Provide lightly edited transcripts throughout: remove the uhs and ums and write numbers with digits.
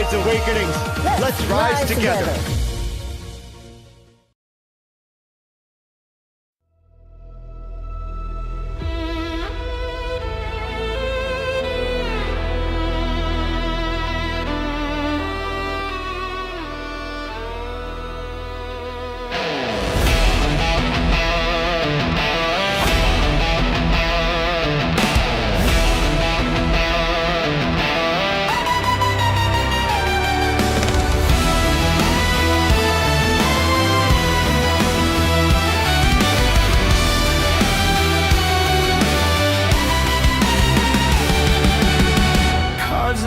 bride's awakenings. Let's rise together.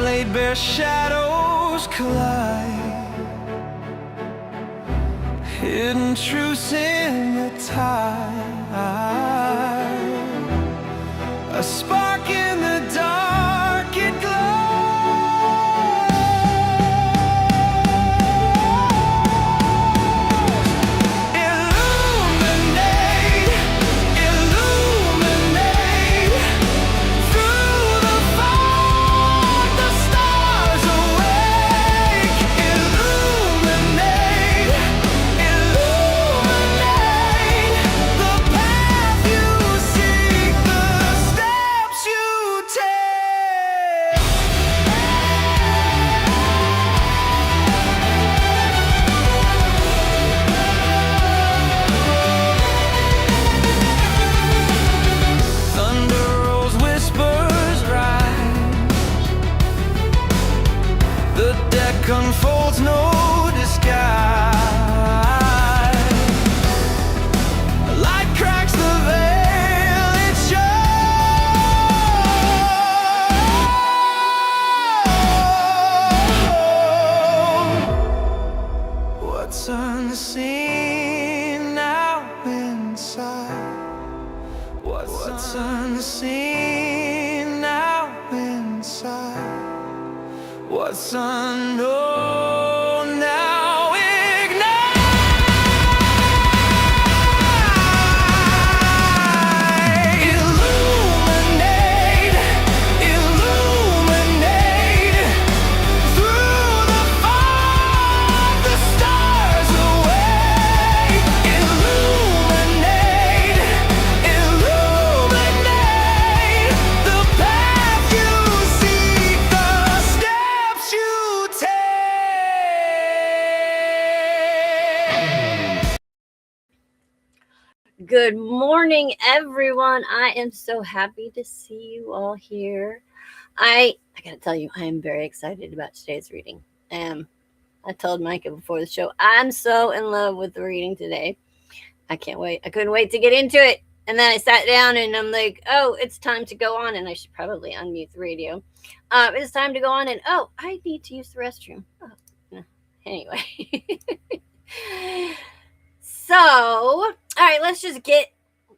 Laid bare shadows collide, hidden truths in the tide, a spark in the dark, it glows. Illuminate, illuminate, through the fog the stars awake. Illuminate, illuminate the path you seek, the steps you take. Thunder rolls, whispers rise, the deck unfolds, no disguise. Light cracks the veil, it shows what's unseen now inside. What's unseen now inside. What's unknown now ignite. Illuminate, illuminate, through the fog the stars awake. Illuminate, illuminate the path you seek, the steps you take. Good morning, everyone. I am so happy to see you all here. I gotta tell you, I am very excited about today's reading. I told Micah before the show, I'm so in love with the reading today. I can't wait. I couldn't wait to get into it. And then I sat down and I'm like, oh, it's time to go on. And I should probably unmute the radio. It's time to go on. And oh, I need to use the restroom. Oh, no. Anyway. So, all right, let's just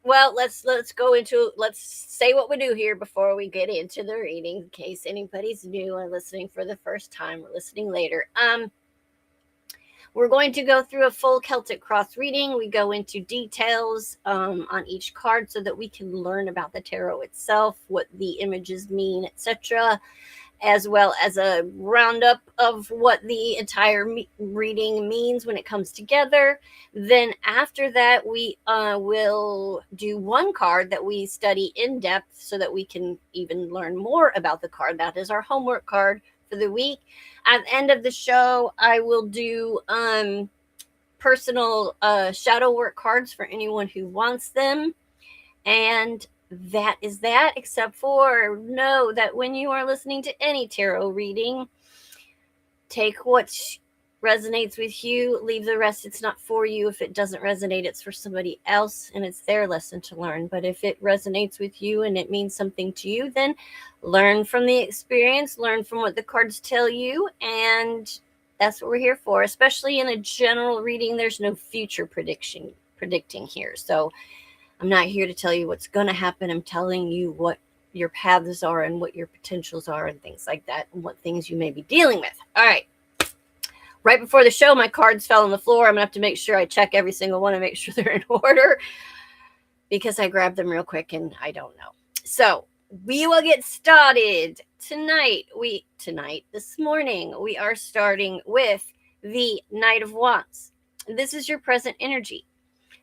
let's go into, let's say what we do here before we get into the reading, in case anybody's new or listening for the first time or listening later. We're going to go through a full Celtic Cross reading. We go into details on each card so that we can learn about the tarot itself, what the images mean, etc., as well as a roundup of what the entire reading means when it comes together. Then after that, we will do one card that we study in depth so that we can even learn more about the card. That is our homework card for the week. At the end of the show, I will do personal shadow work cards for anyone who wants them. And that is that, except for know that when you are listening to any tarot reading, take what resonates with you, leave the rest. It's not for you. If it doesn't resonate, it's for somebody else and it's their lesson to learn. But if it resonates with you and it means something to you, then learn from the experience, learn from what the cards tell you, and that's what we're here for. Especially in a general reading, there's no future predicting here. So I'm not here to tell you what's going to happen. I'm telling you what your paths are and what your potentials are and things like that, and what things you may be dealing with. All right. Right before the show, my cards fell on the floor. I'm going to have to make sure I check every single one and make sure they're in order because I grabbed them real quick and I don't know. So we will get started this morning. We are starting with the Knight of Wands. This is your present energy.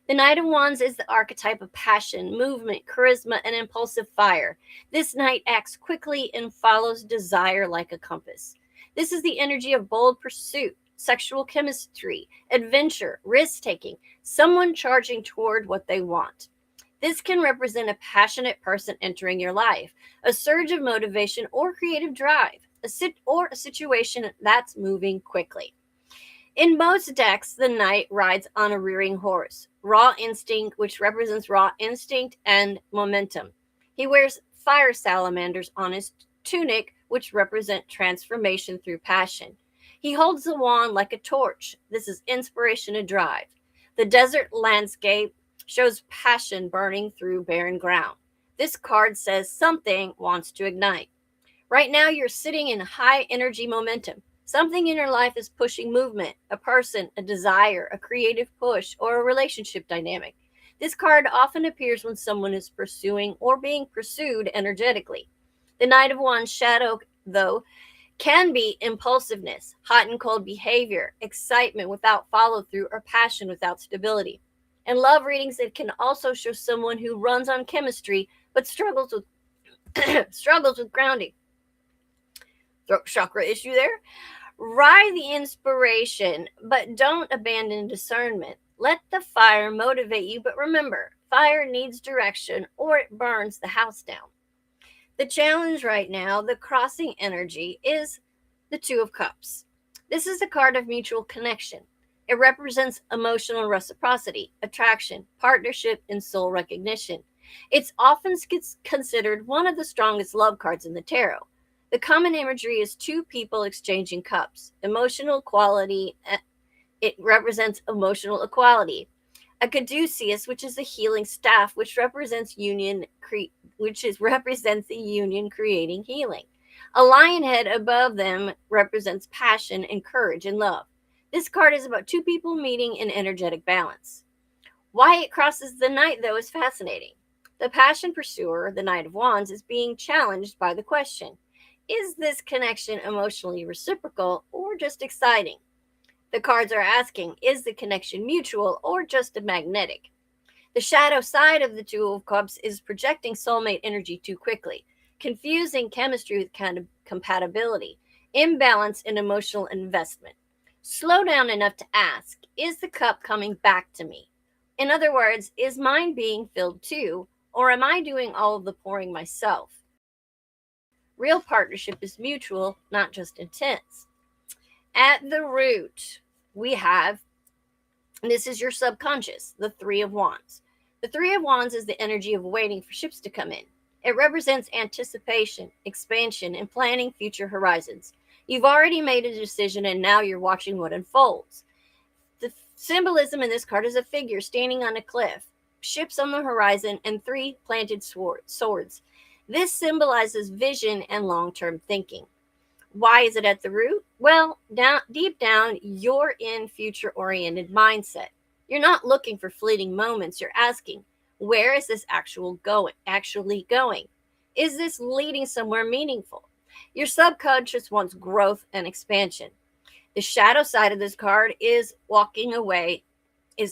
The Knight of Wands is the archetype of passion, movement, charisma, and impulsive fire. This knight acts quickly and follows desire like a compass. This is the energy of bold pursuit, sexual chemistry, adventure, risk-taking, someone charging toward what they want. This can represent a passionate person entering your life, a surge of motivation or creative drive, a situation that's moving quickly. In most decks, the knight rides on a rearing horse, raw instinct, which represents raw instinct and momentum. He wears fire salamanders on his tunic, which represent transformation through passion. He holds the wand like a torch. This is inspiration and drive. The desert landscape shows passion burning through barren ground. This card says something wants to ignite. Right now, you're sitting in high energy momentum. Something in your life is pushing movement, a person, a desire, a creative push, or a relationship dynamic. This card often appears when someone is pursuing or being pursued energetically. The Knight of Wands shadow, though, can be impulsiveness, hot and cold behavior, excitement without follow through, or passion without stability. In love readings, it can also show someone who runs on chemistry but struggles with struggles with grounding. Throat chakra issue there. Ride the inspiration, but don't abandon discernment. Let the fire motivate you, but remember, fire needs direction or it burns the house down. The challenge right now, the crossing energy, is the Two of Cups. This is a card of mutual connection. It represents emotional reciprocity, attraction, partnership, and soul recognition. It's often considered one of the strongest love cards in the tarot. The common imagery is two people exchanging cups. Emotional quality, it represents emotional equality. A caduceus, which is a healing staff, which represents represents the union creating healing. A lion head above them represents passion and courage and love. This card is about two people meeting in energetic balance. Why it crosses the knight, though, is fascinating. The passion pursuer, the Knight of Wands, is being challenged by the question: is this connection emotionally reciprocal or just exciting? The cards are asking, is the connection mutual or just magnetic? The shadow side of the Two of Cups is projecting soulmate energy too quickly, confusing chemistry with kind of compatibility, imbalance in emotional investment. Slow down enough to ask, is the cup coming back to me? In other words, is mine being filled too, or am I doing all of the pouring myself? Real partnership is mutual, not just intense. At the root, we have, this is your subconscious, the Three of Wands. The Three of Wands is the energy of waiting for ships to come in. It represents anticipation, expansion, and planning future horizons. You've already made a decision and now you're watching what unfolds. The symbolism in this card is a figure standing on a cliff, ships on the horizon, and three planted swords. This symbolizes vision and long-term thinking. Why is it at the root? Well, deep down, you're in future-oriented mindset. You're not looking for fleeting moments. You're asking, where is this actually going? Is this leading somewhere meaningful? Your subconscious wants growth and expansion. The shadow side of this card is walking away, The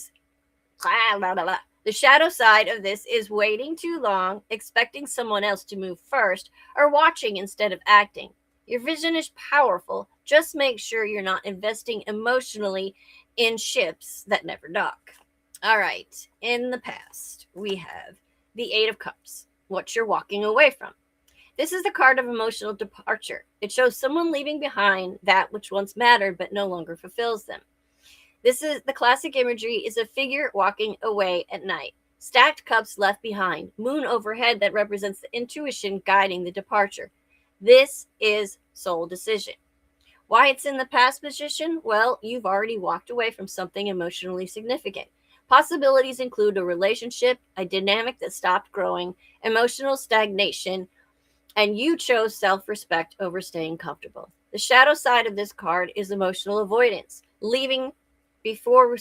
shadow side of this is waiting too long, expecting someone else to move first, or watching instead of acting. Your vision is powerful. Just make sure you're not investing emotionally in ships that never dock. All right. In the past, we have the Eight of Cups, what you're walking away from. This is the card of emotional departure. It shows someone leaving behind that which once mattered but no longer fulfills them. This is the classic imagery is a figure walking away at night. Stacked cups left behind, moon overhead that represents the intuition guiding the departure. This is soul decision. Why it's in the past position? Well, you've already walked away from something emotionally significant. Possibilities include a relationship, a dynamic that stopped growing, emotional stagnation, and you chose self-respect over staying comfortable. The shadow side of this card is emotional avoidance, leaving before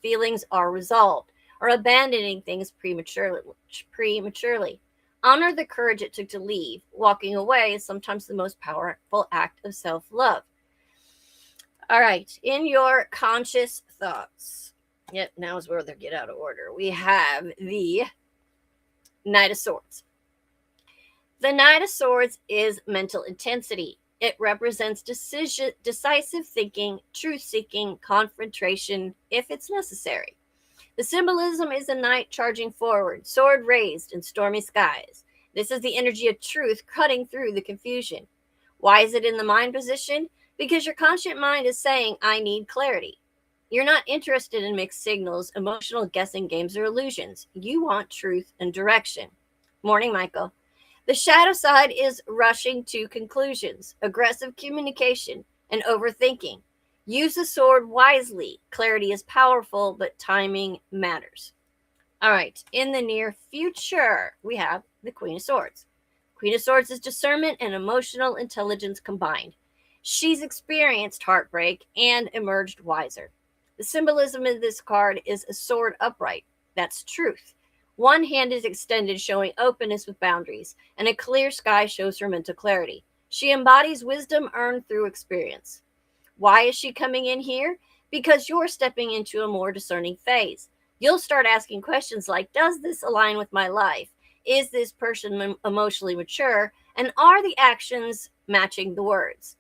feelings are resolved, or abandoning things prematurely. Honor the courage it took to leave. Walking away is sometimes the most powerful act of self-love. All right, in your conscious thoughts. Yep, now is where they get out of order. We have the Knight of Swords. The Knight of Swords is mental intensity. It represents decisive thinking, truth-seeking, confrontation, if it's necessary. The symbolism is a knight charging forward, sword raised in stormy skies. This is the energy of truth cutting through the confusion. Why is it in the mind position? Because your conscious mind is saying, I need clarity. You're not interested in mixed signals, emotional guessing games, or illusions. You want truth and direction. Morning, Michael. The shadow side is rushing to conclusions, aggressive communication, and overthinking. Use the sword wisely. Clarity is powerful, but timing matters. All right, in the near future, we have the Queen of Swords. Queen of Swords is discernment and emotional intelligence combined. She's experienced heartbreak and emerged wiser. The symbolism of this card is a sword upright. That's truth. One hand is extended, showing openness with boundaries, and a clear sky shows her mental clarity. She embodies wisdom earned through experience. Why is she coming in here? Because you're stepping into a more discerning phase. You'll start asking questions like, does this align with my life? Is this person emotionally mature? And are the actions matching the words?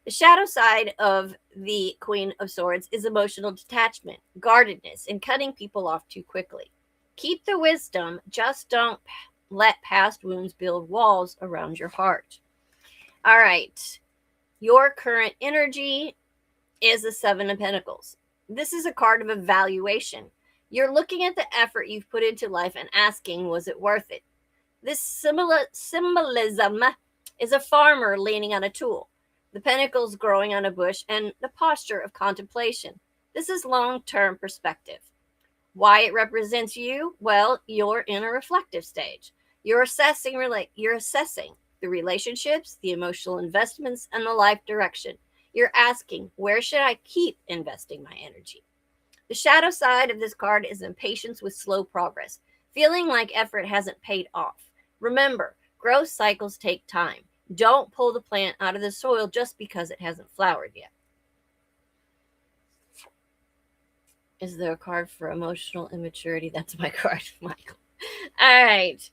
The shadow side of the Queen of Swords is emotional detachment, guardedness, and cutting people off too quickly. Keep the wisdom, just don't let past wounds build walls around your heart. All right. Your current energy is the Seven of Pentacles. This is a card of evaluation. You're looking at the effort you've put into life and asking, was it worth it? This symbolism is a farmer leaning on a tool, the pentacles growing on a bush, and the posture of contemplation. This is long-term perspective. Why it represents you? Well, you're in a reflective stage. You're assessing the relationships, the emotional investments, and the life direction. You're asking, where should I keep investing my energy? The shadow side of this card is impatience with slow progress, feeling like effort hasn't paid off. Remember, growth cycles take time. Don't pull the plant out of the soil just because it hasn't flowered yet. Is there a card for emotional immaturity? That's my card, Michael. All right.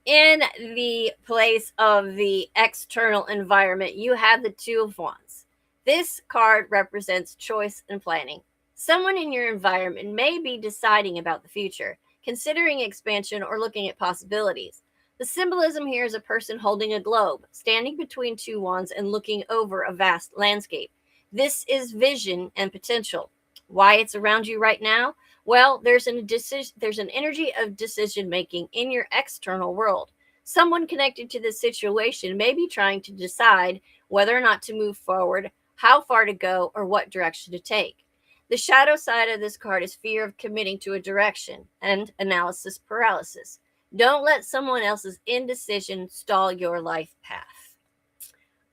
In the place of the external environment, you have the Two of Wands. This card represents choice and planning. Someone in your environment may be deciding about the future, considering expansion, or looking at possibilities. The symbolism here is a person holding a globe, standing between two wands and looking over a vast landscape. This is vision and potential. Why it's around you right now? Well, there's an energy of decision making in your external world. Someone connected to this situation may be trying to decide whether or not to move forward, how far to go, or what direction to take. The shadow side of this card is fear of committing to a direction and analysis paralysis. Don't let someone else's indecision stall your life path.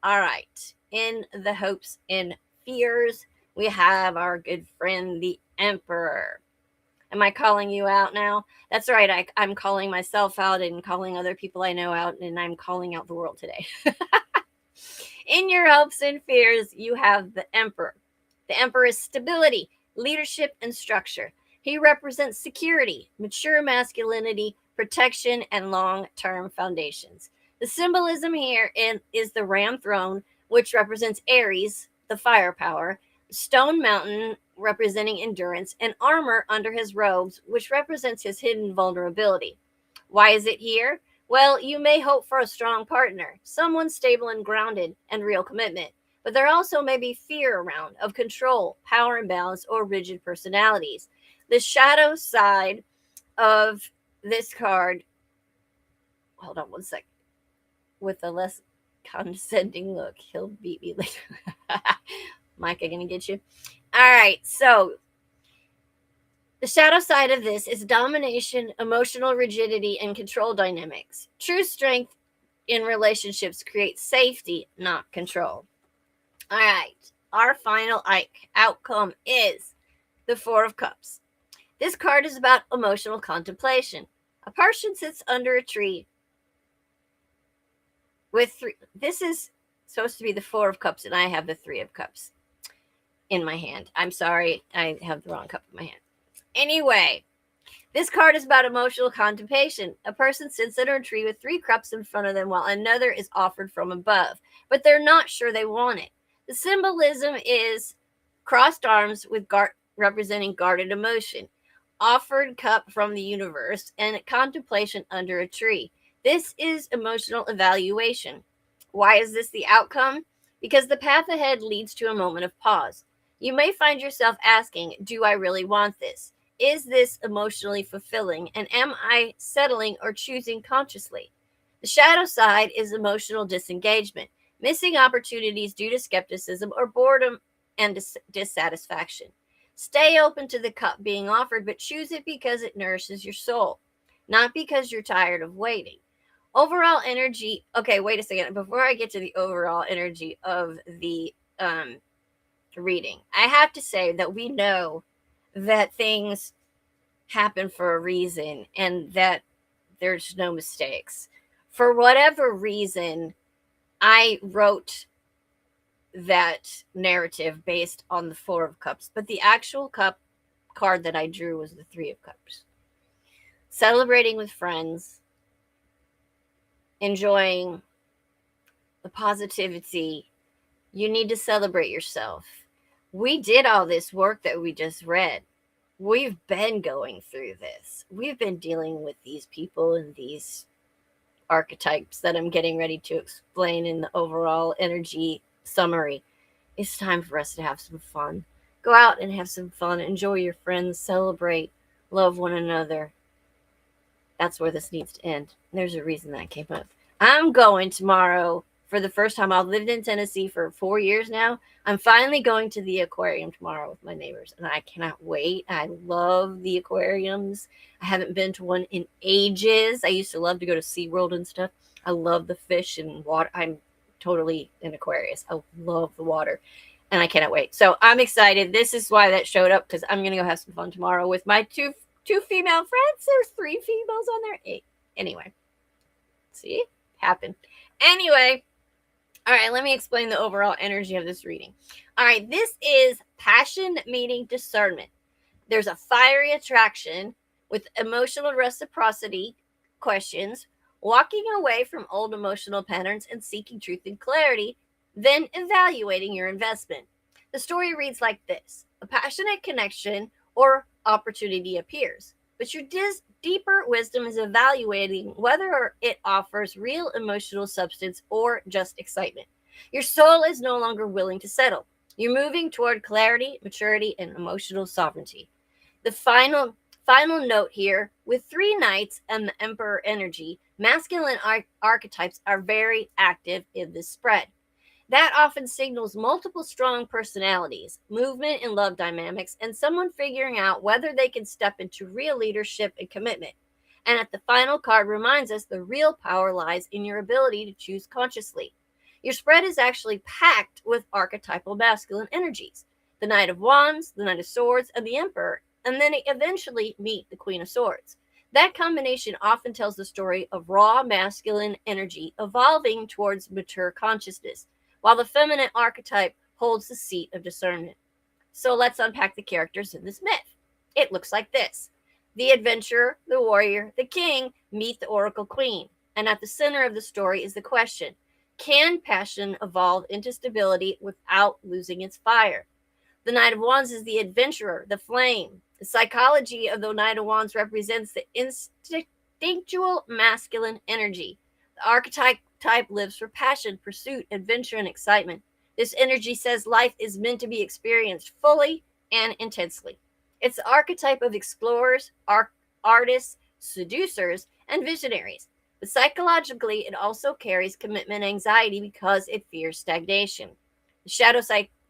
All right. In the hopes and fears, we have our good friend, the Emperor. Am I calling you out now? That's right. I'm calling myself out and calling other people I know out, and I'm calling out the world today. In your hopes and fears, you have the Emperor. The Emperor is stability, leadership, and structure. He represents security, mature masculinity, protection, and long-term foundations. The symbolism here is the Ram Throne, which represents Aries, the firepower, Stone Mountain representing endurance, and armor under his robes, which represents his hidden vulnerability. Why is it here? Well, you may hope for a strong partner, someone stable and grounded, and real commitment. But there also may be fear around of control, power imbalance, or rigid personalities. The shadow side of this card, hold on one second, with a less condescending look. He'll beat me later. Mike, I'm going to get you. All right, so the shadow side of this is domination, emotional rigidity, and control dynamics. True strength in relationships creates safety, not control. All right, our final outcome is the Four of Cups. This card is about emotional contemplation. A person sits under a tree, with three. This is supposed to be the Four of Cups, and I have the Three of Cups in my hand. I'm sorry, I have the wrong cup in my hand. Anyway, this card is about emotional contemplation. A person sits under a tree with 3 cups in front of them while another is offered from above, but they're not sure they want it. The symbolism is crossed arms with representing guarded emotion, offered cup from the universe, and contemplation under a tree. This is emotional evaluation. Why is this the outcome? Because the path ahead leads to a moment of pause. You may find yourself asking, do I really want this? Is this emotionally fulfilling? And am I settling or choosing consciously? The shadow side is emotional disengagement, missing opportunities due to skepticism or boredom and dissatisfaction. Stay open to the cup being offered, but choose it because it nourishes your soul, not because you're tired of waiting. Overall energy. Okay, wait a second. Before I get to the overall energy of the reading, I have to say that we know that things happen for a reason and that there's no mistakes. For whatever reason, I wrote that narrative based on the Four of Cups, but the actual cup card that I drew was the Three of Cups. Celebrating with friends, enjoying the positivity. You need to celebrate yourself. We did all this work that we just read. We've been going through this. We've been dealing with these people and these archetypes that I'm getting ready to explain in the overall energy summary. It's time for us to have some fun. Go out and have some fun. Enjoy your friends. Celebrate. Love one another. That's where this needs to end. There's a reason that came up. I'm going tomorrow for the first time. I've lived in Tennessee for 4 years now. I'm finally going to the aquarium tomorrow with my neighbors, and I cannot wait. I love the aquariums. I haven't been to one in ages. I used to love to go to SeaWorld and stuff. I love the fish and water. I'm totally an Aquarius. I love the water, and I cannot wait. So I'm excited. This is why that showed up, because I'm going to go have some fun tomorrow with my two female friends. There's 3 females on there. 8. Anyway, see? Happened. Anyway, all right, let me explain the overall energy of this reading. All right, this is passion meeting discernment. There's a fiery attraction with emotional reciprocity questions, walking away from old emotional patterns and seeking truth and clarity, then evaluating your investment. The story reads like this. A passionate connection or opportunity appears, but your deeper wisdom is evaluating whether it offers real emotional substance or just excitement. Your soul is no longer willing to settle. You're moving toward clarity, maturity, and emotional sovereignty. The final note here, with 3 knights and the emperor energy, masculine archetypes are very active in this spread. That often signals multiple strong personalities, movement and love dynamics, and someone figuring out whether they can step into real leadership and commitment. And at the final card reminds us the real power lies in your ability to choose consciously. Your spread is actually packed with archetypal masculine energies. The Knight of Wands, the Knight of Swords, and the Emperor, and then eventually meet the Queen of Swords. That combination often tells the story of raw masculine energy evolving towards mature consciousness, while the feminine archetype holds the seat of discernment. So let's unpack the characters in this myth. It looks like this. The adventurer, the warrior, the king meet the oracle queen. And at the center of the story is the question, can passion evolve into stability without losing its fire? The Knight of Wands is the adventurer, the flame. The psychology of the Knight of Wands represents the instinctual masculine energy. The archetype lives for passion, pursuit, adventure, and excitement. This energy says life is meant to be experienced fully and intensely. It's the archetype of explorers, artists, seducers, and visionaries. But psychologically, it also carries commitment anxiety because it fears stagnation. The shadow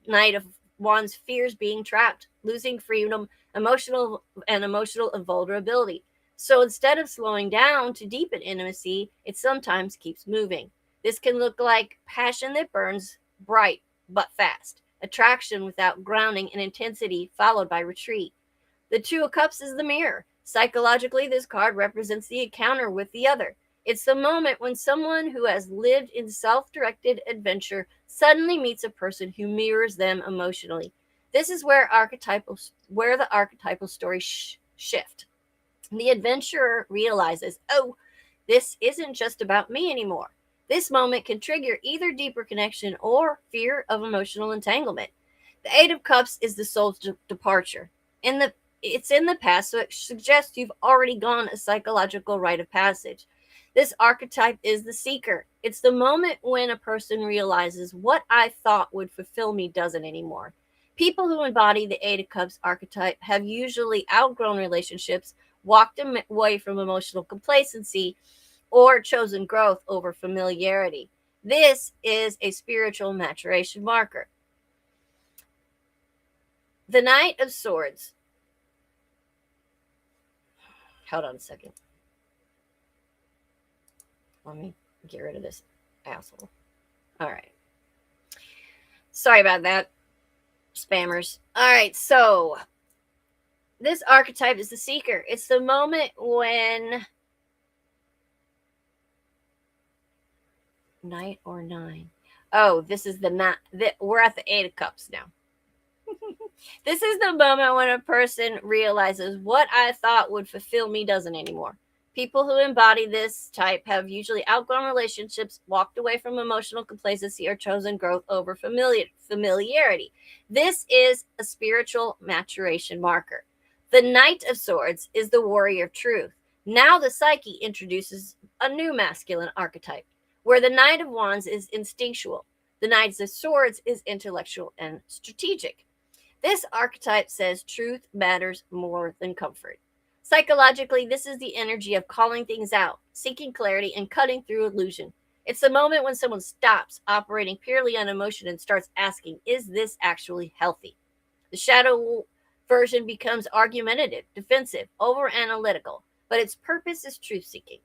Knight of Wands fears being trapped, losing freedom, emotional vulnerability. So instead of slowing down to deepen intimacy, it sometimes keeps moving. This can look like passion that burns bright but fast, attraction without grounding and intensity followed by retreat. The Two of Cups is the mirror. Psychologically, this card represents the encounter with the other. It's the moment when someone who has lived in self-directed adventure suddenly meets a person who mirrors them emotionally. This is where the archetypal stories shift. The adventurer realizes, oh, this isn't just about me anymore. This moment can trigger either deeper connection or fear of emotional entanglement. The Eight of Cups is the soul's departure. It's in the past, so it suggests you've already gone a psychological rite of passage. This archetype is the seeker. It's the moment when a person realizes what I thought would fulfill me doesn't anymore. People who embody the Eight of Cups archetype have usually outgrown relationships, walked away from emotional complacency, or chosen growth over familiarity. This is a spiritual maturation marker. The Knight of Swords. Hold on a second. Let me get rid of this asshole. All right. Sorry about that, spammers. All right, so this archetype is the seeker. It's the moment when Knight or nine. Oh, this is we're at the Eight of Cups now. This is the moment when a person realizes what I thought would fulfill me doesn't anymore. People who embody this type have usually outgrown relationships, walked away from emotional complacency, or chosen growth over familiarity. This is a spiritual maturation marker. The Knight of Swords is the warrior of truth. Now the psyche introduces a new masculine archetype, where the Knight of Wands is instinctual. The Knight of Swords is intellectual and strategic. This archetype says truth matters more than comfort. Psychologically, this is the energy of calling things out, seeking clarity, and cutting through illusion. It's the moment when someone stops operating purely on emotion and starts asking, is this actually healthy? The shadow version becomes argumentative, defensive, over analytical, but its purpose is truth seeking.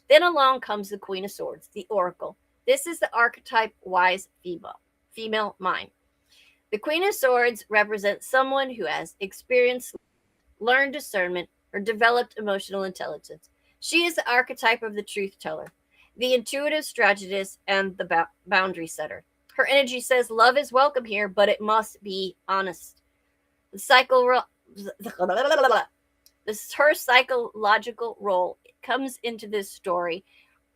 Then along comes the Queen of Swords, the Oracle. This is the archetype wise female mind. The Queen of Swords represents someone who has experienced, learned discernment, or developed emotional intelligence. She is the archetype of the truth teller, the intuitive strategist, and the boundary setter. Her energy says love is welcome here, but it must be honest. Her psychological role comes into this story,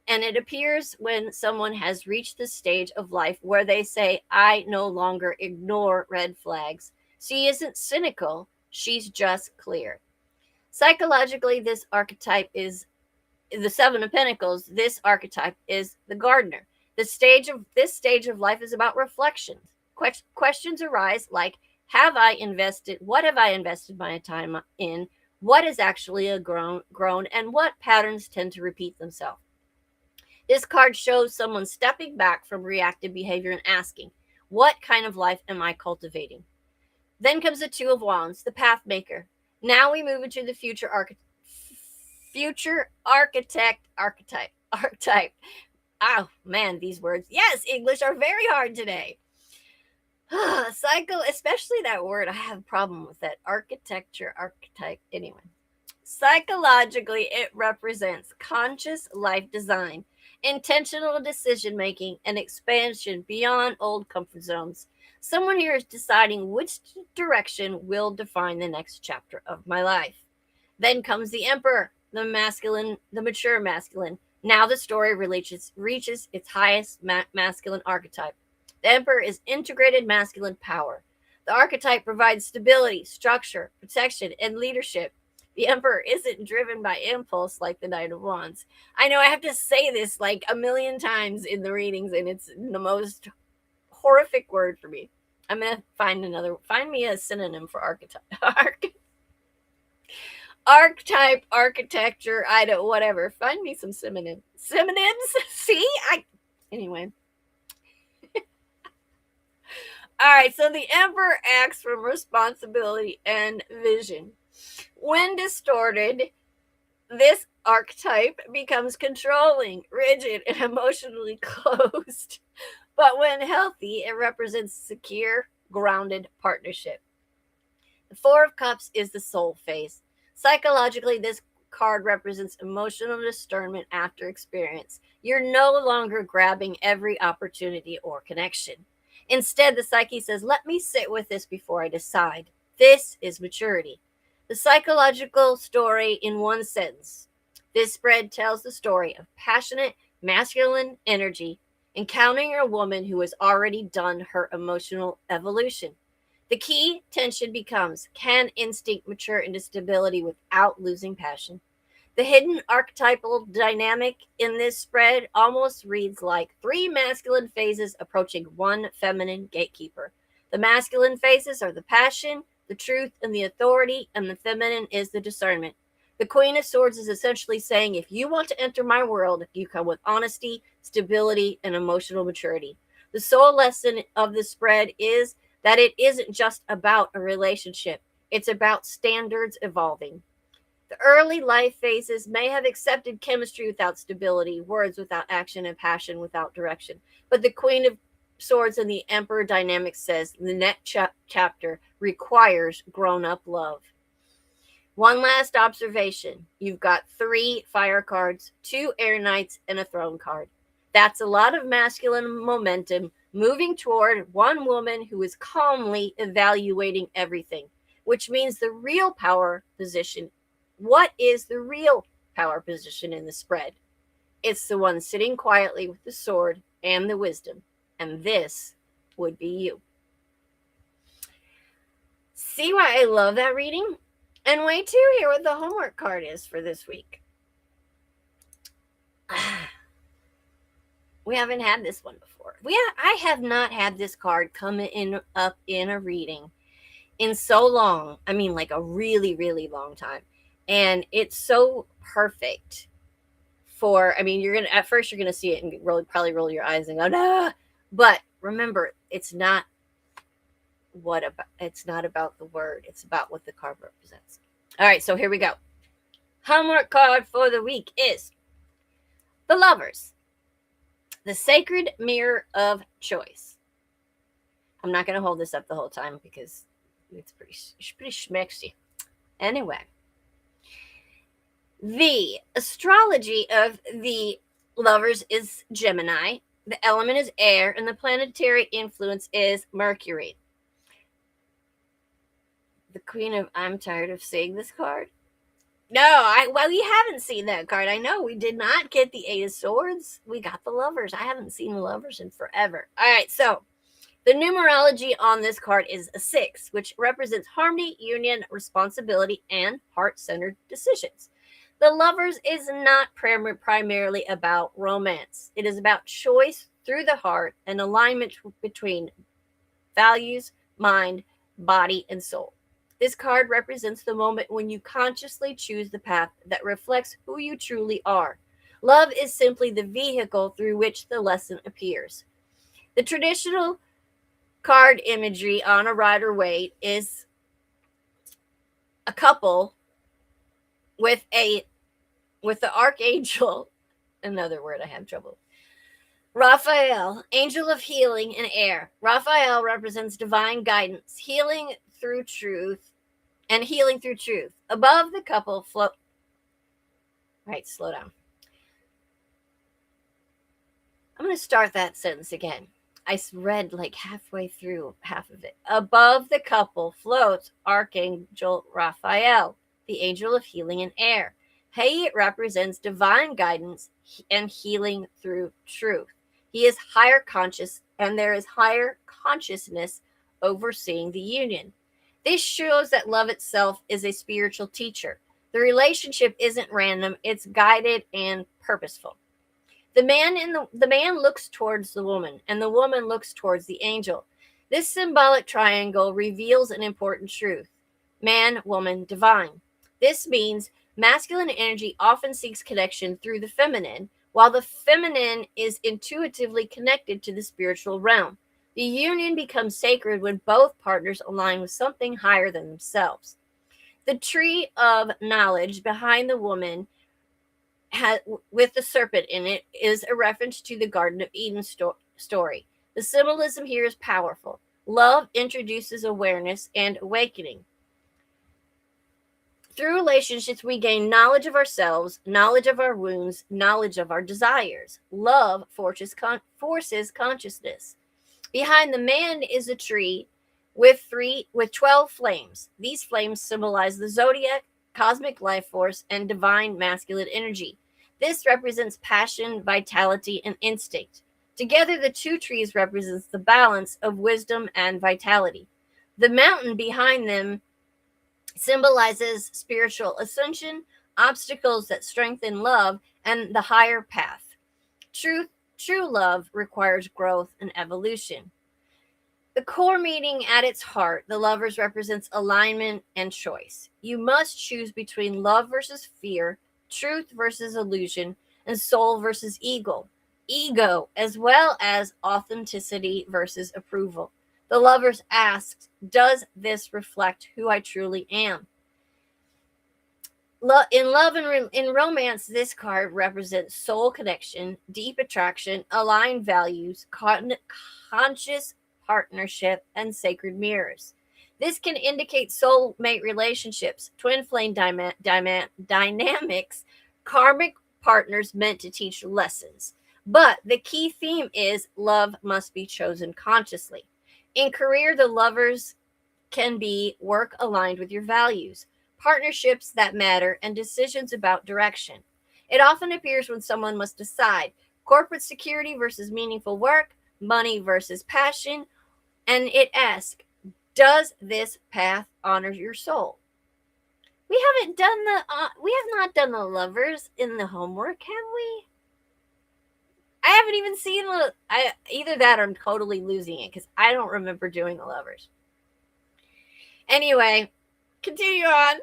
and it appears when someone has reached the stage of life where they say, I no longer ignore red flags. She isn't cynical, she's just clear. Psychologically, this archetype is the Seven of Pentacles. This archetype is the gardener. This stage of life is about reflections. Questions arise like, what have I invested my time in? What is actually grown, and what patterns tend to repeat themselves? This card shows someone stepping back from reactive behavior and asking, what kind of life am I cultivating? Then comes the Two of Wands, the path maker. Now we move into the future architect archetype. Oh man, these words. Yes, English are very hard today. Especially that word. I have a problem with that. Archetype. Anyway. Psychologically, it represents conscious life design, intentional decision making, and expansion beyond old comfort zones. Someone here is deciding which direction will define the next chapter of my life. Then comes the Emperor, the mature masculine. Now the story reaches its highest masculine archetype. The Emperor is integrated masculine power. The archetype provides stability, structure, protection, and leadership. The Emperor isn't driven by impulse like the Knight of Wands. I know I have to say this like a million times in the readings, and it's the most horrific word for me. I'm going to find me a synonym for archetype. Archetype, architecture, whatever. Find me some synonyms. See? Anyway. All right, so the Emperor acts from responsibility and vision. When distorted, this archetype becomes controlling, rigid, and emotionally closed. But when healthy, it represents secure, grounded partnership. The Four of Cups is the soul phase. Psychologically, this card represents emotional discernment after experience. You're no longer grabbing every opportunity or connection. Instead, the psyche says, let me sit with this before I decide. This is maturity. The psychological story in one sentence. This spread tells the story of passionate, masculine energy encountering a woman who has already done her emotional evolution. The key tension becomes, can instinct mature into stability without losing passion? The hidden archetypal dynamic in this spread almost reads like three masculine phases approaching one feminine gatekeeper. The masculine phases are the passion, the truth, and the authority, and the feminine is the discernment. The Queen of Swords is essentially saying, if you want to enter my world, you come with honesty, stability, and emotional maturity. The sole lesson of the spread is that it isn't just about a relationship. It's about standards evolving. The early life phases may have accepted chemistry without stability, words without action, and passion without direction. But the Queen of Swords and the Emperor dynamic says the next chapter requires grown-up love. One last observation. You've got 3 fire cards, 2 air knights, and a throne card. That's a lot of masculine momentum moving toward one woman who is calmly evaluating everything, which means the real power position. What is the real power position in the spread? It's the one sitting quietly with the sword and the wisdom, and this would be you. See why I love that reading? And wait to hear what the homework card is for this week. We haven't had this one before. I have not had this card come up in a reading in so long. I mean, like a really, really long time. And it's so perfect for, I mean, at first you're going to see it and probably roll your eyes and go, nah. But remember, it's not about the word. It's about what the card represents. All right, so here we go. Homework card for the week is the Lovers, the sacred mirror of choice. I'm not going to hold this up the whole time because it's pretty schmexy. Anyway, the astrology of the Lovers is Gemini. The element is air, and the planetary influence is Mercury. The Queen of, I'm tired of seeing this card. No, we haven't seen that card. I know we did not get the 8 of Swords. We got the Lovers. I haven't seen the Lovers in forever. All right, so the numerology on this card is a 6, which represents harmony, union, responsibility, and heart-centered decisions. The Lovers is not primarily about romance. It is about choice through the heart and alignment between values, mind, body, and soul. This card represents the moment when you consciously choose the path that reflects who you truly are. Love is simply the vehicle through which the lesson appears. The traditional card imagery on a Rider-Waite is a couple with the archangel, another word I have trouble. Raphael, angel of healing and air. Raphael represents divine guidance, healing through truth. Above the couple float. Right, slow down. I'm going to start that sentence again. I read like halfway through half of it. Above the couple floats Archangel Raphael, the angel of healing and air. He represents divine guidance and healing through truth. He is higher conscious, and there is higher consciousness overseeing the union. This shows that love itself is a spiritual teacher. The relationship isn't random, it's guided and purposeful. The man looks towards the woman, and the woman looks towards the angel. This symbolic triangle reveals an important truth. Man, woman, divine. This means masculine energy often seeks connection through the feminine, while the feminine is intuitively connected to the spiritual realm. The union becomes sacred when both partners align with something higher than themselves. The tree of knowledge behind the woman with the serpent in it is a reference to the Garden of Eden story. The symbolism here is powerful. Love introduces awareness and awakening. Through relationships, we gain knowledge of ourselves, knowledge of our wounds, knowledge of our desires. Love forces consciousness. Behind the man is a tree with 12 flames. These flames symbolize the zodiac, cosmic life force, and divine masculine energy. This represents passion, vitality, and instinct. Together, the two trees represents the balance of wisdom and vitality. The mountain behind them symbolizes spiritual ascension, obstacles that strengthen love, and the higher path. True love requires growth and evolution. The core meaning at its heart, the lovers represents alignment and choice. You must choose between love versus fear, truth versus illusion, and soul versus ego, as well as authenticity versus approval. The lovers asked, does this reflect who I truly am? In love and in romance, this card represents soul connection, deep attraction, aligned values, conscious partnership, and sacred mirrors. This can indicate soulmate relationships, twin flame dynamics, karmic partners meant to teach lessons. But the key theme is love must be chosen consciously. In career, the lovers can be work aligned with your values, partnerships that matter, and decisions about direction. It often appears when someone must decide corporate security versus meaningful work, money versus passion, and it asks, does this path honor your soul? We have not done the lovers in the homework, have we? I haven't even seen either that or I'm totally losing it because I don't remember doing the lovers. Anyway, continue on.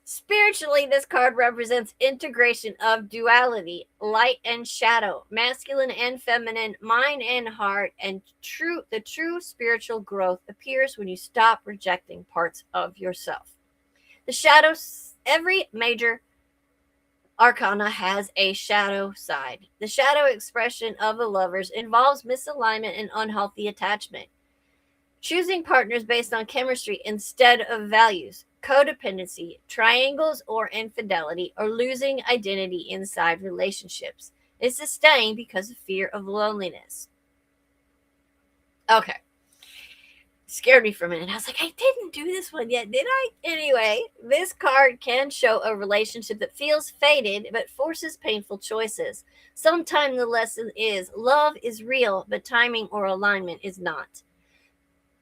Spiritually, this card represents integration of duality, light and shadow, masculine and feminine, mind and heart, and the true spiritual growth appears when you stop rejecting parts of yourself. The shadows, every major arcana has a shadow side. The shadow expression of the lovers involves misalignment and unhealthy attachment. Choosing partners based on chemistry instead of values, codependency, triangles, or infidelity, or losing identity inside relationships. It's staying because of fear of loneliness. Okay. Scared me for a minute. I was like, I didn't do this one yet, did I? Anyway, this card can show a relationship that feels fated but forces painful choices. Sometimes the lesson is love is real, but timing or alignment is not.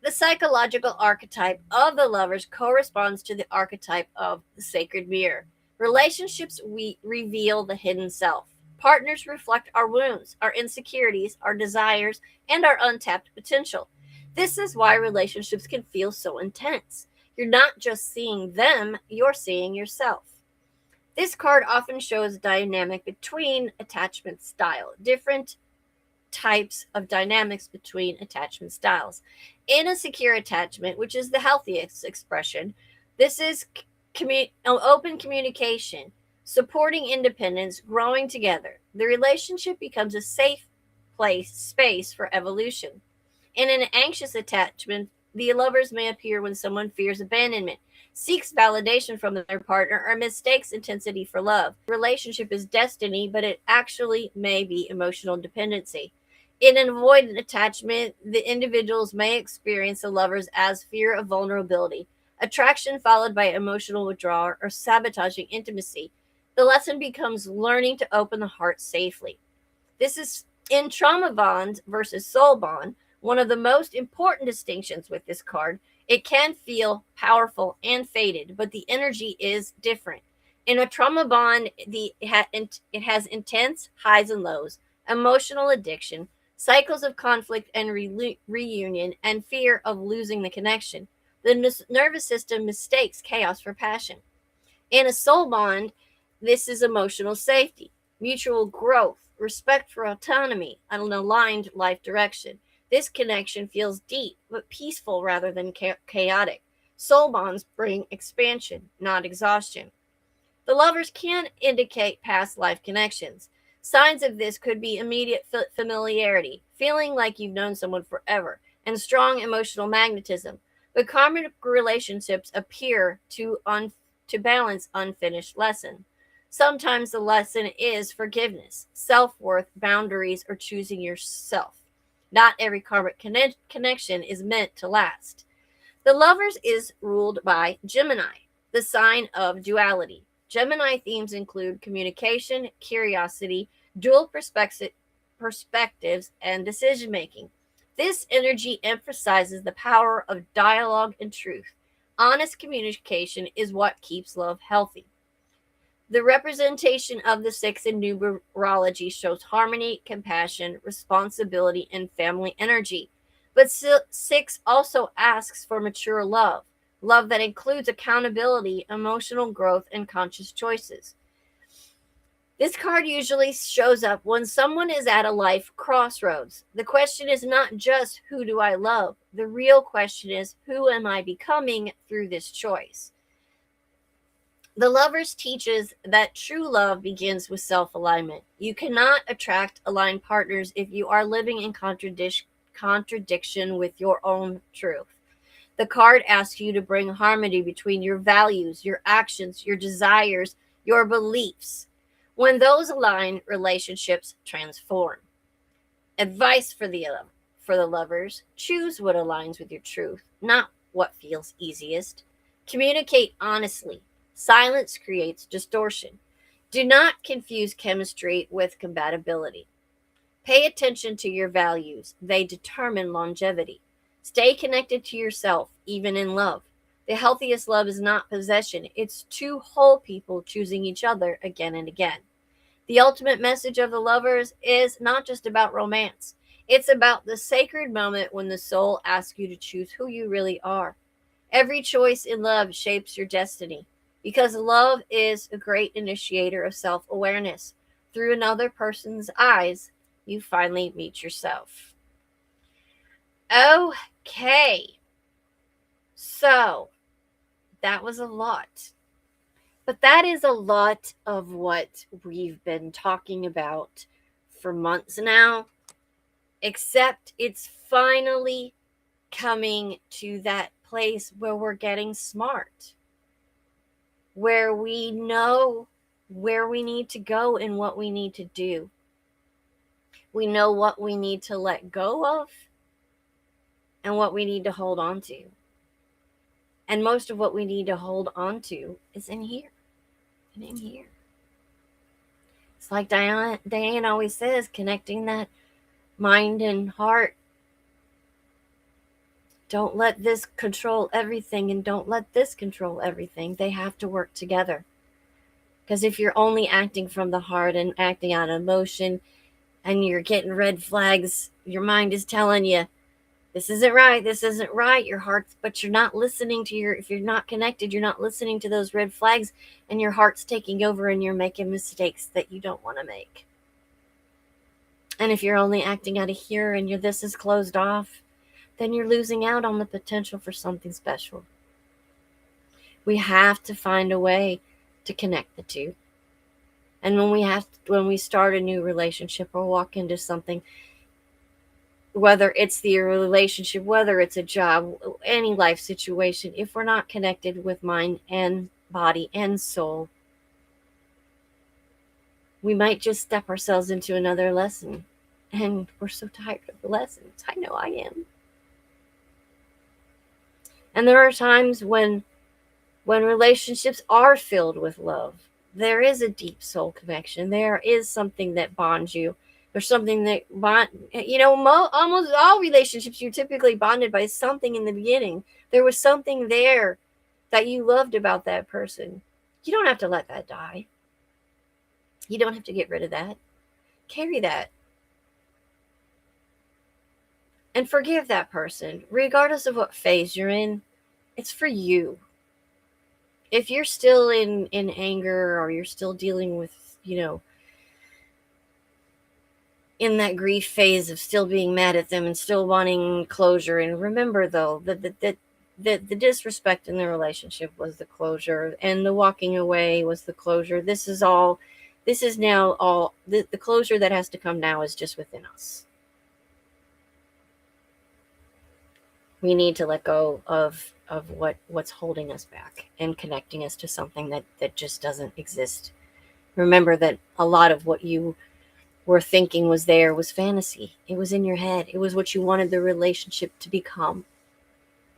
The psychological archetype of the lovers corresponds to the archetype of the sacred mirror. Relationships reveal the hidden self. Partners reflect our wounds, our insecurities, our desires, and our untapped potential. This is why relationships can feel so intense. You're not just seeing them, you're seeing yourself. This card often shows a dynamic between attachment style, different types of dynamics between attachment styles. In a secure attachment, which is the healthiest expression, this is open communication, supporting independence, growing together. The relationship becomes a safe space for evolution. In an anxious attachment, the lovers may appear when someone fears abandonment, seeks validation from their partner, or mistakes intensity for love. The relationship is destiny, but it actually may be emotional dependency. In an avoidant attachment, the individuals may experience the lovers as fear of vulnerability, attraction followed by emotional withdrawal, or sabotaging intimacy. The lesson becomes learning to open the heart safely. This is in trauma bond versus soul bond, one of the most important distinctions with this card. It can feel powerful and fated, but the energy is different. In a trauma bond, it has intense highs and lows, emotional addiction, cycles of conflict and reunion, and fear of losing the connection. The nervous system mistakes chaos for passion. In a soul bond, this is emotional safety, mutual growth, respect for autonomy, and an aligned life direction. This connection feels deep but peaceful rather than chaotic. Soul bonds bring expansion, not exhaustion. The lovers can indicate past life connections. Signs of this could be immediate familiarity, feeling like you've known someone forever, and strong emotional magnetism. But karmic relationships appear to to balance unfinished lesson. Sometimes the lesson is forgiveness, self-worth, boundaries, or choosing yourself. Not every karmic connection is meant to last. The Lovers is ruled by Gemini, the sign of duality. Gemini themes include communication, curiosity, dual perspectives, and decision making. This energy emphasizes the power of dialogue and truth. Honest communication is what keeps love healthy. The representation of the six in numerology shows harmony, compassion, responsibility, and family energy. But six also asks for mature love, love that includes accountability, emotional growth, and conscious choices. This card usually shows up when someone is at a life crossroads. The question is not just who do I love? The real question is who am I becoming through this choice? The Lovers teaches that true love begins with self-alignment. You cannot attract aligned partners if you are living in contradiction with your own truth. The card asks you to bring harmony between your values, your actions, your desires, your beliefs. When those align, relationships transform. Advice for the Lovers: choose what aligns with your truth, not what feels easiest. Communicate honestly. Silence creates distortion. Do not confuse chemistry with compatibility. Pay attention to your values. They determine longevity. Stay connected to yourself, even in love. The healthiest love is not possession. It's two whole people choosing each other again and again. The ultimate message of the Lovers is not just about romance. It's about the sacred moment when the soul asks you to choose who you really are. Every choice in love shapes your destiny, because love is a great initiator of self-awareness. Through another person's eyes, you finally meet yourself. Okay. So, that was a lot. But that is a lot of what we've been talking about for months now, except it's finally coming to that place where we're getting smart, where we know where we need to go and what we need to do. We know what we need to let go of and what we need to hold on to. And most of what we need to hold on to is in here. And in here. It's like Diane always says, connecting that mind and heart. Don't let this control everything, and don't let this control everything. They have to work together. Because if you're only acting from the heart and acting out of emotion, and you're getting red flags, your mind is telling you, this isn't right, your heart's, but you're not listening to if you're not connected, you're not listening to those red flags, and your heart's taking over and you're making mistakes that you don't want to make. And if you're only acting out of here and this is closed off, then you're losing out on the potential for something special. We have to find a way to connect the two. And when we start a new relationship or walk into something, whether it's the relationship, whether it's a job, any life situation, if we're not connected with mind and body and soul, we might just step ourselves into another lesson. And we're so tired of the lessons. I know I am. And there are times when relationships are filled with love. There is a deep soul connection. There is something that bonds you. There's something that almost all relationships, you're typically bonded by something in the beginning. There was something there that you loved about that person. You don't have to let that die. You don't have to get rid of that. Carry that. And forgive that person, regardless of what phase you're in. It's for you. If you're still in anger, or you're still dealing with, in that grief phase of still being mad at them and still wanting closure. And remember, though, that the disrespect in the relationship was the closure, and the walking away was the closure. The closure that has to come now is just within us. We need to let go of of what's holding us back and connecting us to something that just doesn't exist. Remember that a lot of what you were thinking was there was fantasy. It was in your head. It was what you wanted the relationship to become.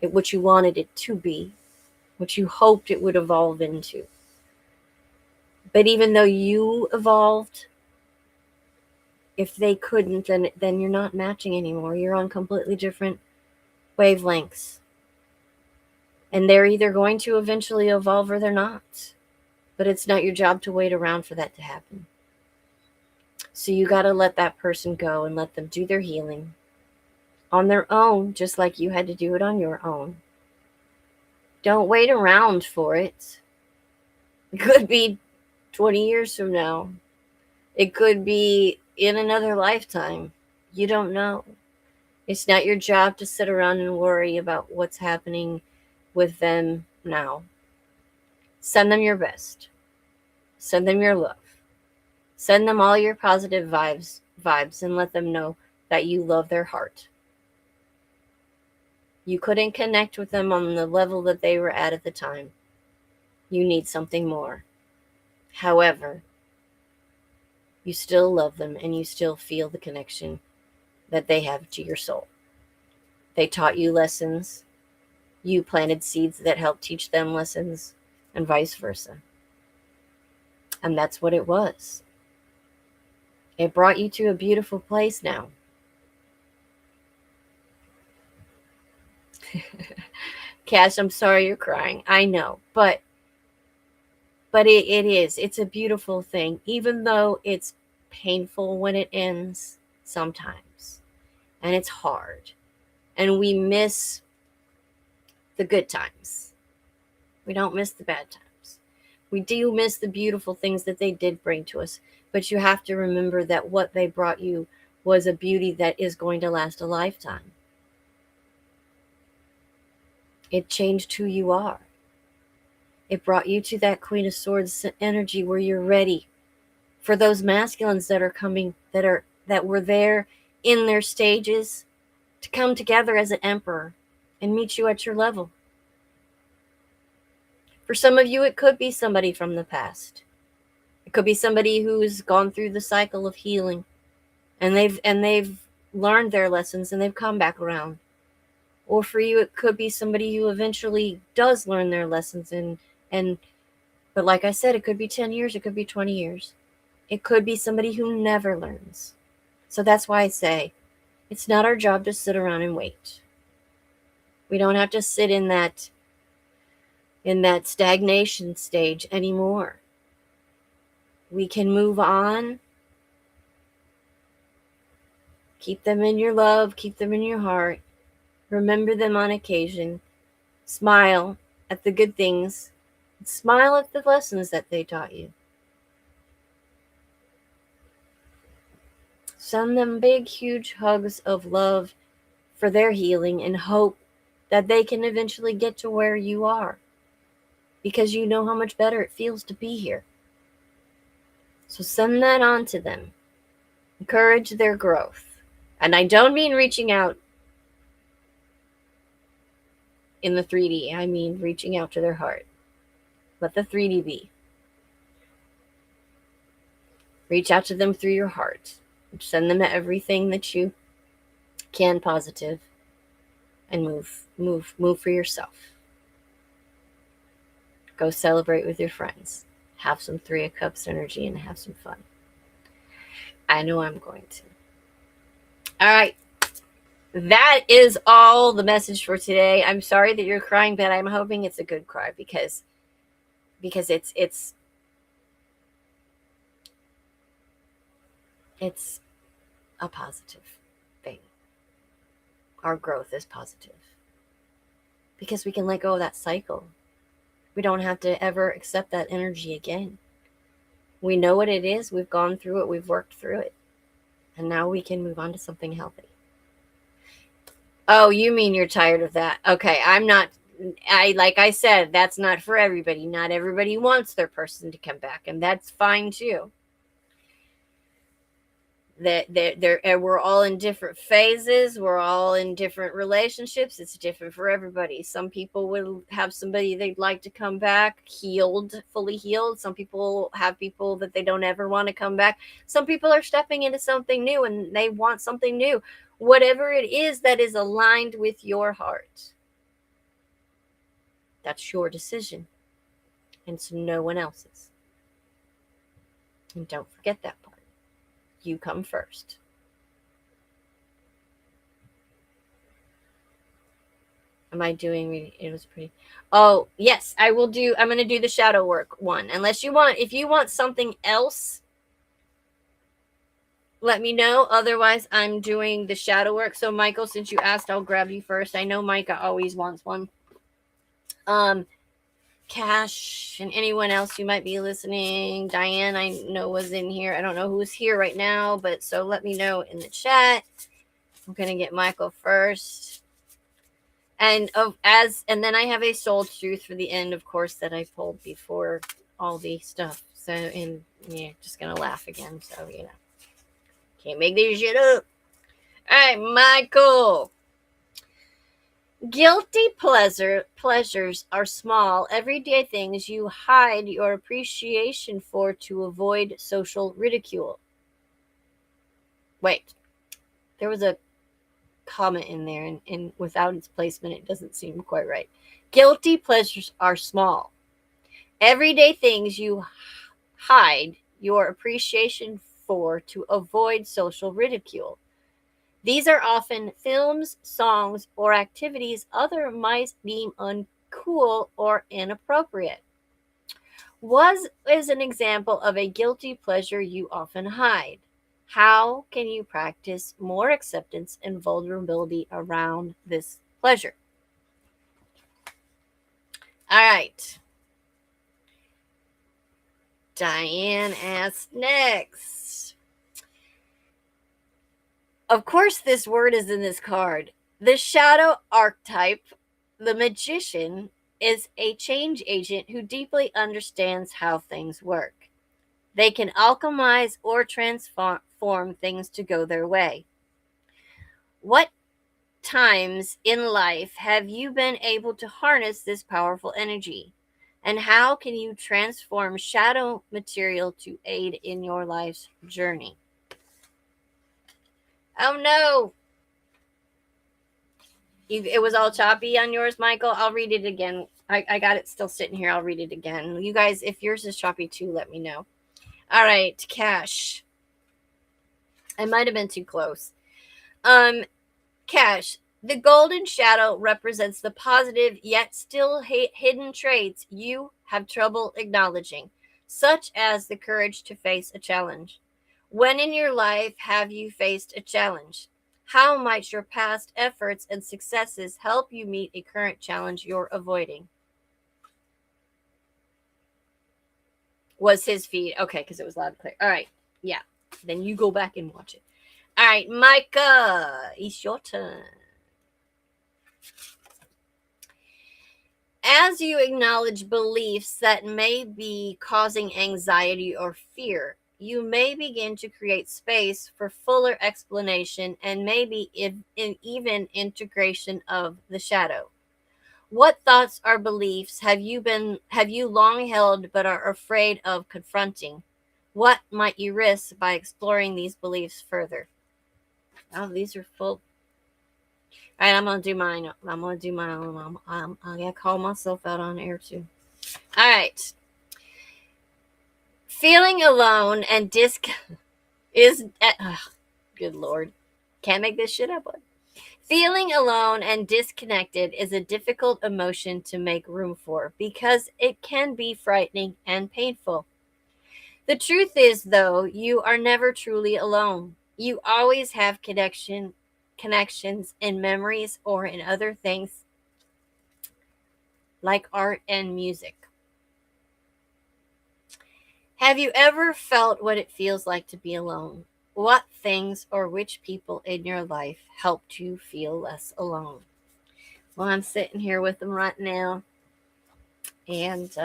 What you wanted it to be. What you hoped it would evolve into. But even though you evolved, if they couldn't, then you're not matching anymore. You're on completely different wavelengths. And they're either going to eventually evolve or they're not. But it's not your job to wait around for that to happen. So you got to let that person go and let them do their healing on their own, just like you had to do it on your own. Don't wait around for it. It could be 20 years from now. It could be in another lifetime. You don't know. It's not your job to sit around and worry about what's happening with them now. Send them your best. Send them your love. Send them all your positive vibes and let them know that you love their heart. You couldn't connect with them on the level that they were at the time. You need something more. However, you still love them and you still feel the connection that they have to your soul. They taught you lessons. You planted seeds that helped teach them lessons, and vice versa. And that's what it was. It brought you to a beautiful place now. Cash, I'm sorry you're crying. I know, but it is. It's a beautiful thing, even though it's painful when it ends sometimes. And it's hard. And we miss the good times. We don't miss the bad times. We do miss the beautiful things that they did bring to us. But you have to remember that what they brought you was a beauty that is going to last a lifetime. It changed who you are. It brought you to that Queen of Swords energy where you're ready for those masculines that are coming, that were there in their stages to come together as an emperor and meet you at your level. For some of you, it could be somebody from the past. It could be somebody who's gone through the cycle of healing and they've learned their lessons and they've come back around. Or for you, it could be somebody who eventually does learn their lessons but like I said, it could be 10 years, it could be 20 years. It could be somebody who never learns. So that's why I say it's not our job to sit around and wait. We don't have to sit in that stagnation stage anymore. We can move on. Keep them in your love, keep them in your heart. Remember them on occasion. Smile at the good things. Smile at the lessons that they taught you. Send them big, huge hugs of love for their healing and hope that they can eventually get to where you are, because you know how much better it feels to be here. So send that on to them. Encourage their growth. And I don't mean reaching out in the 3D. I mean reaching out to their heart. Let the 3D be. Reach out to them through your heart. Send them everything that you can positive, and move for yourself. Go celebrate with your friends. Have some 3 of Cups energy and have some fun. I know I'm going to. All right. That is all the message for today. I'm sorry that you're crying, but I'm hoping it's a good cry because it's a positive thing. Our growth is positive because we can let go of that cycle. We don't have to ever accept that energy again. We know what it is. We've gone through it. We've worked through it. And now we can move on to something healthy. Oh, you mean you're tired of that? Okay, like I said, that's not for everybody. Not everybody wants their person to come back, and that's fine too. and we're all in different phases. We're all in different relationships. It's different for everybody. Some people will have somebody they'd like to come back healed, fully healed. Some people have people that they don't ever want to come back. Some people are stepping into something new and they want something new. Whatever it is that is aligned with your heart, that's your decision, and it's no one else's. And don't forget that part. You come first. Am I doing it? Was pretty. Oh, yes, I will do. I'm going to do the shadow work one. If you want something else, let me know. Otherwise, I'm doing the shadow work. So, Michael, since you asked, I'll grab you first. I know Micah always wants one. Cash and anyone else who might be listening. Diane, I know was in here. I don't know who's here right now, but so let me know in the chat. I'm going to get Michael first. And then I have a soul truth for the end, of course, that I pulled before all the stuff. So, and yeah, just gonna laugh again. So, can't make this shit up. All right, Michael. Guilty pleasures are small, everyday things you hide your appreciation for to avoid social ridicule. Wait, there was a comment in there, and without its placement, it doesn't seem quite right. Guilty pleasures are small, everyday things you hide your appreciation for to avoid social ridicule. These are often films, songs, or activities others might deem uncool or inappropriate. What is an example of a guilty pleasure you often hide? How can you practice more acceptance and vulnerability around this pleasure? All right. Diane asks next. Of course, this word is in this card. The shadow archetype, the magician, is a change agent who deeply understands how things work. They can alchemize or transform things to go their way. What times in life have you been able to harness this powerful energy? And how can you transform shadow material to aid in your life's journey? Oh no! It was all choppy on yours, Michael. I'll read it again. I got it still sitting here. I'll read it again. You guys, if yours is choppy too, let me know. All right, Cash. I might have been too close. Cash. The golden shadow represents the positive yet still hidden traits you have trouble acknowledging, such as the courage to face a challenge. When in your life have you faced a challenge? How might your past efforts and successes help you meet a current challenge you're avoiding? Was his feed. Okay, because it was loud and clear. All right. Yeah. Then you go back and watch it. All right, Micah, it's your turn. As you acknowledge beliefs that may be causing anxiety or fear, you may begin to create space for fuller explanation and maybe even integration of the shadow. What thoughts or beliefs have you long held but are afraid of confronting? What might you risk by exploring these beliefs further? Oh, these are full. All right, I'm gonna do mine. I'm gonna do my own. I gotta call myself out on air too. All right. Feeling alone and good Lord, can't make this shit up. Feeling alone and disconnected is a difficult emotion to make room for because it can be frightening and painful. The truth is, though, you are never truly alone. You always have connections in memories or in other things like art and music. Have you ever felt what it feels like to be alone? What things or which people in your life helped you feel less alone? Well, I'm sitting here with them right now. And,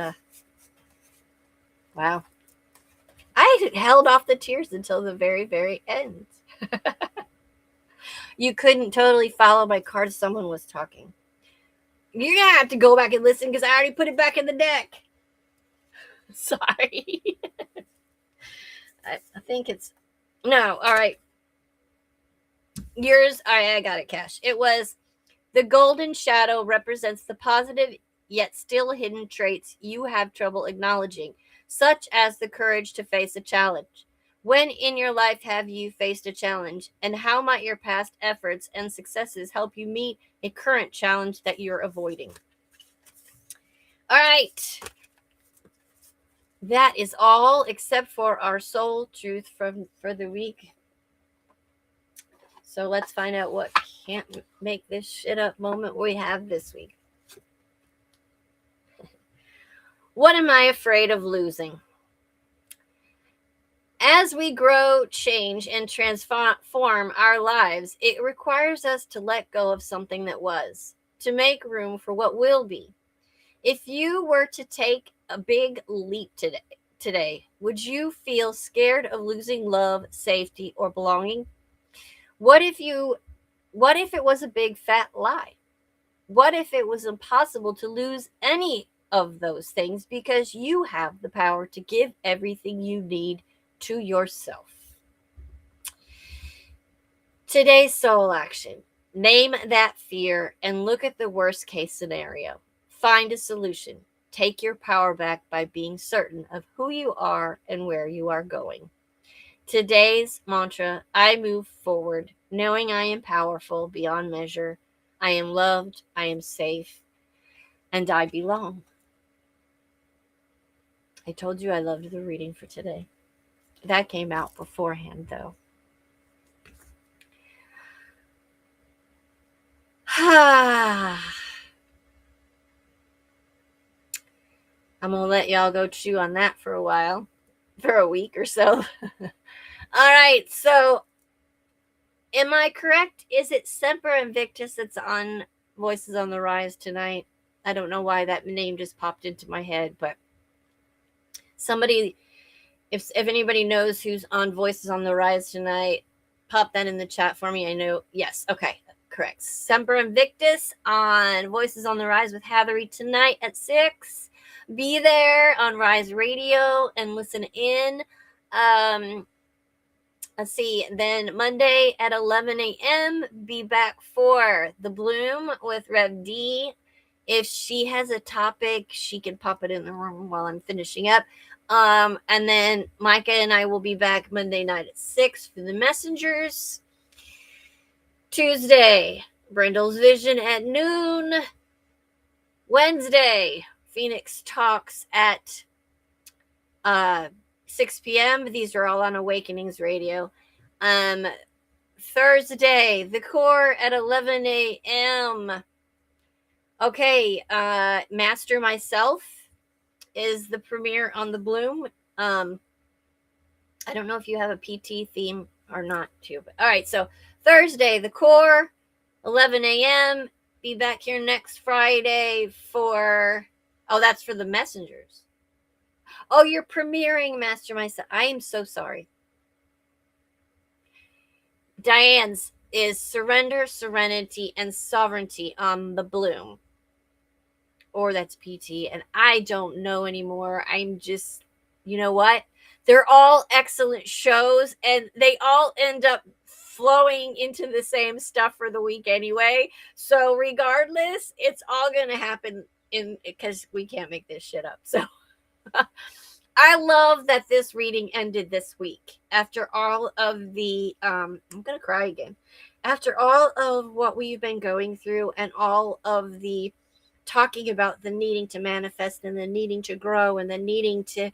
wow. I held off the tears until the very, very end. You couldn't totally follow my cards. Someone was talking. You're going to have to go back and listen because I already put it back in the deck. Sorry. I think it's... No, all right. Yours, I got it, Cash. It was, the golden shadow represents the positive yet still hidden traits you have trouble acknowledging, such as the courage to face a challenge. When in your life have you faced a challenge, and how might your past efforts and successes help you meet a current challenge that you're avoiding? All right. That is all except for our soul truth for the week. So let's find out what can't make this shit up moment we have this week. What am I afraid of losing? As we grow, change, and transform our lives, it requires us to let go of something that was, to make room for what will be. If you were to take a big leap today, would you feel scared of losing love, safety, or belonging? What if it was a big fat lie? What if it was impossible to lose any of those things because you have the power to give everything you need to yourself? Today's soul action. Name that fear and look at the worst case scenario. Find a solution. Take your power back by being certain of who you are and where you are going. Today's mantra, I move forward, knowing I am powerful beyond measure. I am loved, I am safe, and I belong. I told you I loved the reading for today. That came out beforehand, though. I'm going to let y'all go chew on that for a while, for a week or so. All right, so am I correct? Is it Semper Invictus that's on Voices on the Rise tonight? I don't know why that name just popped into my head, but somebody, if anybody knows who's on Voices on the Rise tonight, pop that in the chat for me. I know, yes, okay, correct. Semper Invictus on Voices on the Rise with Hathery tonight at 6. Be there on Rise Radio and listen in. Let's see, then Monday at 11 a.m., be back for The Bloom with Rev D. If she has a topic, she can pop it in the room while I'm finishing up. And then Micah and I will be back Monday night at 6 for The Messengers. Tuesday, Brindle's Vision at noon. Wednesday, Phoenix Talks at 6 p.m. These are all on Awakenings Radio. Thursday, The Core at 11 a.m. Okay, Master Myself is the premiere on The Bloom. I don't know if you have a PT theme or not, too. But all right, so Thursday, The Core, 11 a.m. Be back here next Friday for... Oh, that's for The Messengers. Oh, you're premiering Master Myself. I am so sorry. Diane's is Surrender, Serenity, and Sovereignty on The Bloom. Or that's PT. And I don't know anymore. I'm just, you know what? They're all excellent shows. And they all end up flowing into the same stuff for the week anyway. So regardless, it's all going to happen because we can't make this shit up. So... I love that this reading ended this week after all of the, I'm going to cry again. After all of what we've been going through and all of the talking about the needing to manifest and the needing to grow and the needing to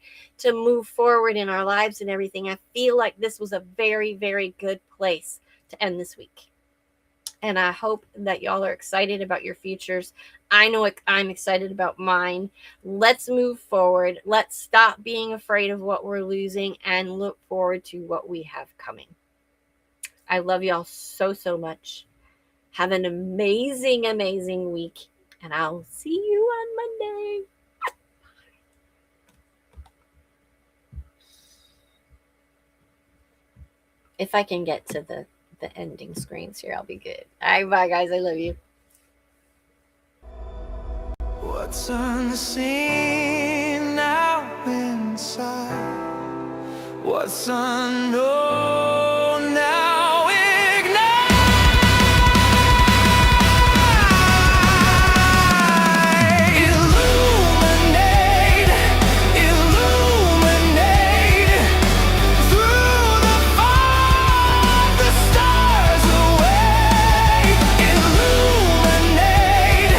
move forward in our lives and everything, I feel like this was a very, very good place to end this week. And I hope that y'all are excited about your futures. I know I'm excited about mine. Let's move forward. Let's stop being afraid of what we're losing and look forward to what we have coming. I love y'all so, so much. Have an amazing, amazing week. And I'll see you on Monday. If I can get to the ending screens here, I'll be good. All right, bye guys. I love you. What's unseen now inside? What's unknown now ignite? Illuminate, illuminate. Through the fog, the stars away. Illuminate,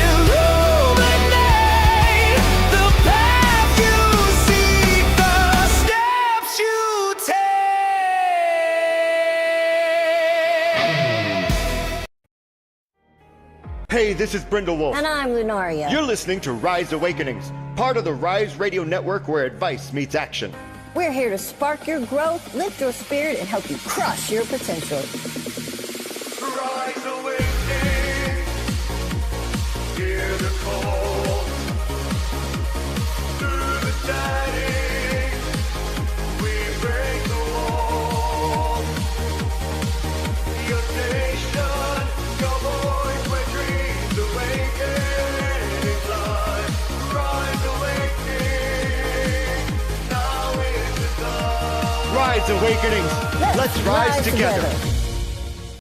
illuminate. The path you seek, the steps you take. Hey, this is Brindle Wolf. And I'm Lunaria. You're listening to Rise Awakenings, part of the Rise Radio Network where advice meets action. We're here to spark your growth, lift your spirit, and help you crush your potential. Rise awakening, hear the call. Through the shining, we break the wall. Your nation, your voice, where dreams awaken in life. Rise awakening, now is the time. Rise Awakenings. Let's rise together.